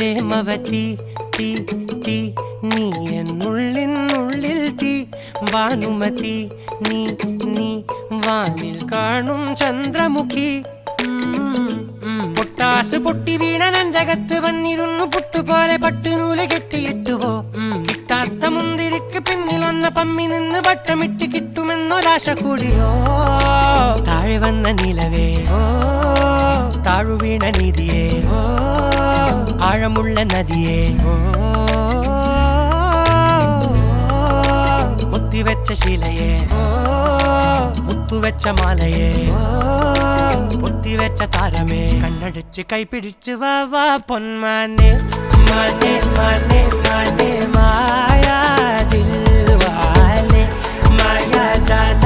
പ്രേമവതി തീ തീ നീ എന്നുള്ളിൽ തീ ഭാനുമതി നീ നീ വാനിൽ കാണും ചന്ദ്രമുഖി പൊട്ടാസ് പൊട്ടി വീണ നെഞ്ചകത്ത് വന്നിരുന്നു പുട്ടുപോലെ പട്ടുനൂല് കെട്ടിയിട്ടുവോ കിട്ടാത്ത മുന്തിരിക്ക് പിന്നിൽ വന്ന പമ്മി നിന്ന് വട്ടമിട്ട് കിട്ടുമെന്നൊരാശ കൂടിയോ താഴെ വന്ന നിലവേ താഴു വീണ നിധിയേ ആഴമുള്ള നദിയേ കൊത്തിവെച്ച ശിലയേ മുത്തുവെച്ച മാലയേ പൊത്തിവെച്ച താരമേ കണ്ണടിച്ച് കൈപിടിച്ച് വാ വാ പൊന്മാനെ മാനെ മാനെ മാനെ മായാ ദിൽവാലെ മായാ ജാല